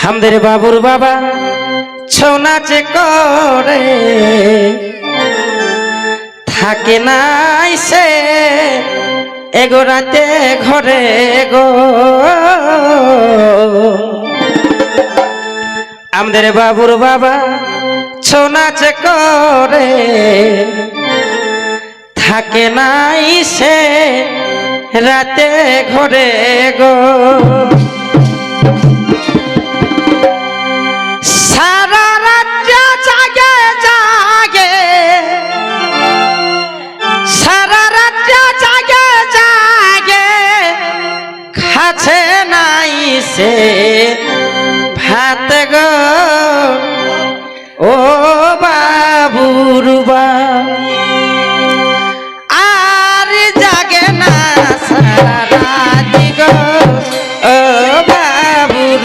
আমাদের বাবুর বাবা ছৌ নাচে করে থাকে নাই সে এগো রাতে ঘরে গো। আমাদের বাবুর বাবা ছৌ নাচে করে থাকে নাই সে রাতে ঘরে গো। সারা রাত জাগে জাগে, সারা রাত জাগে জাগে, খাচ্ছে নাই সে ভাত গো। ও বাবুর আর জাগে না সারা রাত গো। ও বাবুর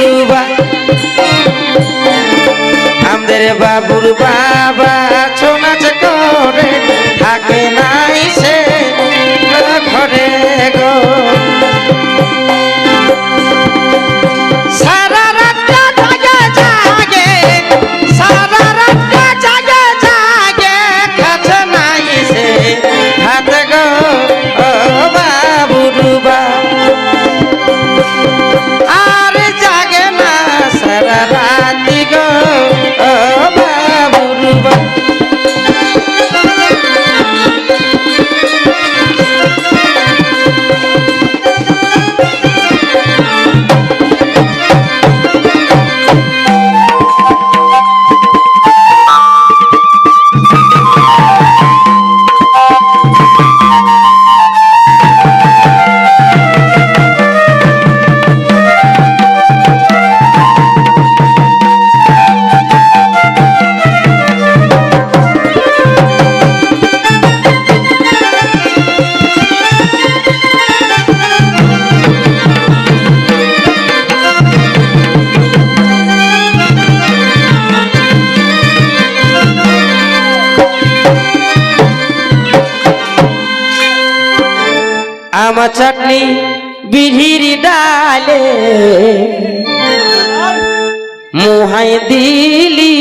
আমাদের বাবুর বাবা ছৌ নাচ করে থাকে নাই সে ঘরে গো। সারা রাত জাগে জাগে, সারা রাত জাগে জাগে, খাচ্ছে নাই সে ভাত গো। ও বাবুর আর জাগে না সারা রাত গো। আমার চাটনি বিড়ির ডালে মুহাই দিলি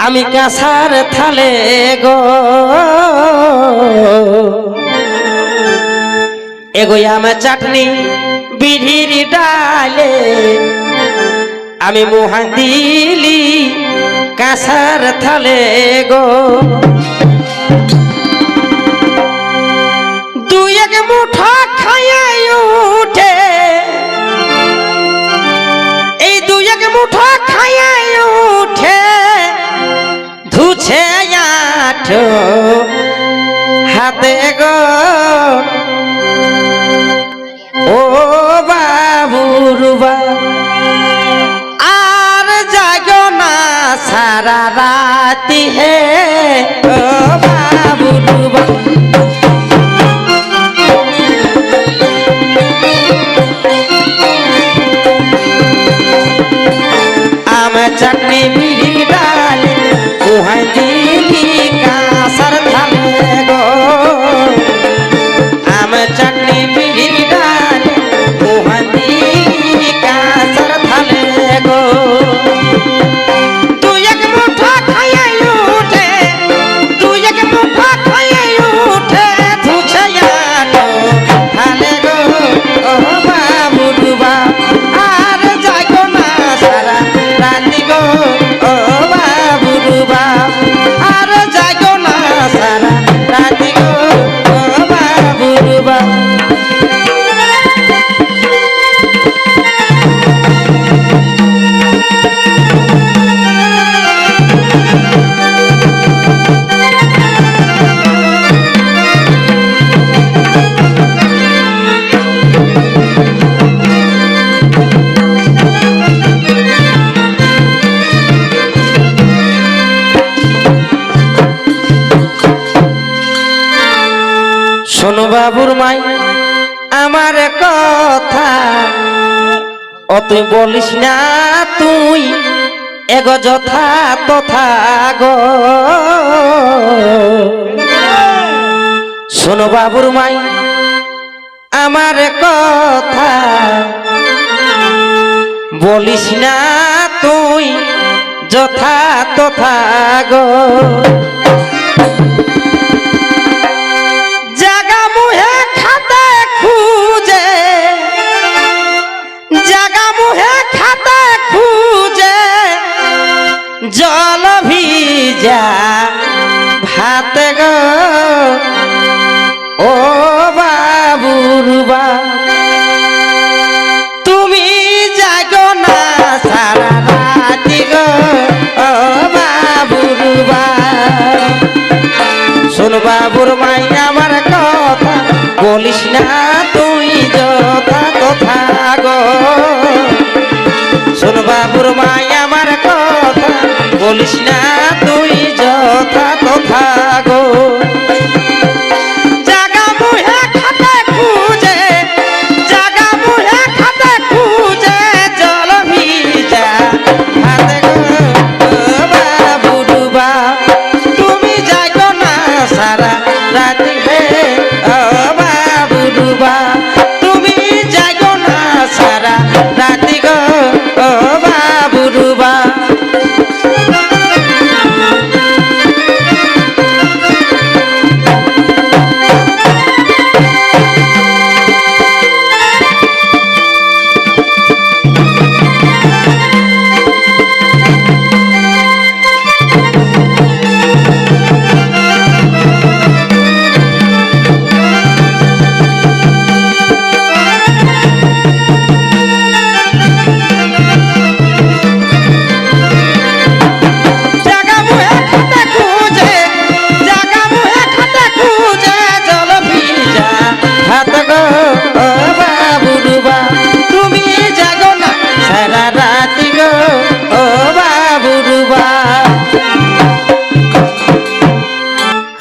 আমি কাঁসার থালে গো। এগো আমার চাটনি বিড়ির ডালে আমি মুহাই দিলি কাঁসার থালে গো। দুই এক মুঠা খাইয়ে উঠে, এই দুই এক মুঠা খাইয়ে উঠে ধুছে আঠো হাতে গো। ও বাবুর আর জাগো না সারা রাতি হে। ও বাবুর চাটনি বিড়ির ডালে মুহাই দিলি কাঁসার থালে গো। আমার চাটনি বিড়ির ডালে মুহাই দিলি কাঁসার থালে গো। তুই এক মুঠা খাইয়ে উঠে, তুই এক মুঠা খাইয়ে উঠে ধুছে আলো থালে গো। ও বাবুর আর যাইগো না সারা রাতি গো। ও বাবুর আর যাইগো না সারা রাতি গো। ও বাবুর শোনো বাবুর মাই আমার কথা, ও তুই বলিস না তুই এগো যথা তথা গো। শোনো বাবুর মাই আমার কথা বলিস না তুই যথা তথা গো জাগা মুহে খাতে খুঁজে জাগা মুহে খাতে খুঁজে জল ভিজা ভাত গো ও বাবুরবা তুমি জাগো না সারা রাতি গো ও বাবুরবা শোন বাবুর মাই আমার কথা বলিস না তুই যথা তথা গো শোন বাবুর মাই আমার কথা বলিস না তুই যথা তথা গো জাগা মুহে খাতে খুঁজে জাগা মুহে খাতে খুঁজে জল ভিজা হাতে গো বাবুরবা তুমি যাইগো না সারা রাতি হে ও বাবুরবা তুমি যাইগো না সারা রাতি গো ও বাবুরবা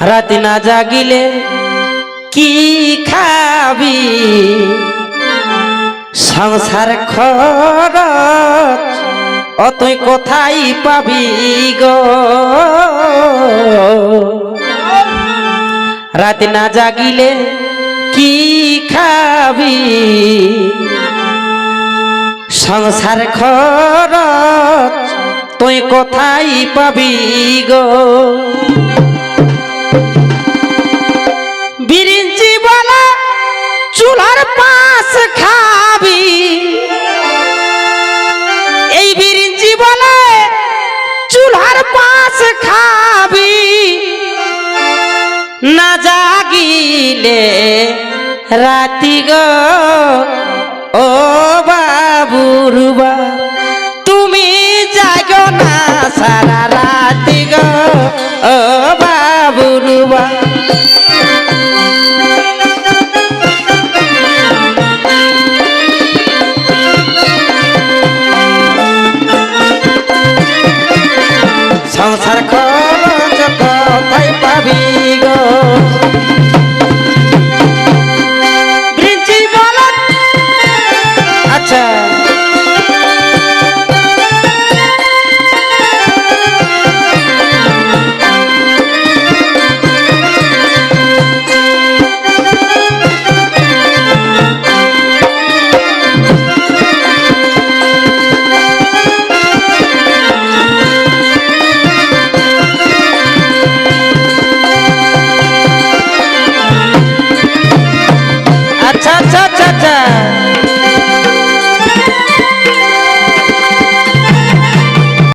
রাতে না জাগিলে কি খাবি সংসার খরচ ও তুই কোথায় পাবি গো রাতে না জাগিলে কি খাবি সংসার খরচ তুই কোথায় পাবি গো বিরিঞ্চি বলা চুলার পাশ খাবি এই বিরিঞ্চি বলে চুলার পাশ খাবি না জাগিলে রাতি গো ও বাবুরবা তুমি জাগো না সারা রাতি গো ও বাবুরবা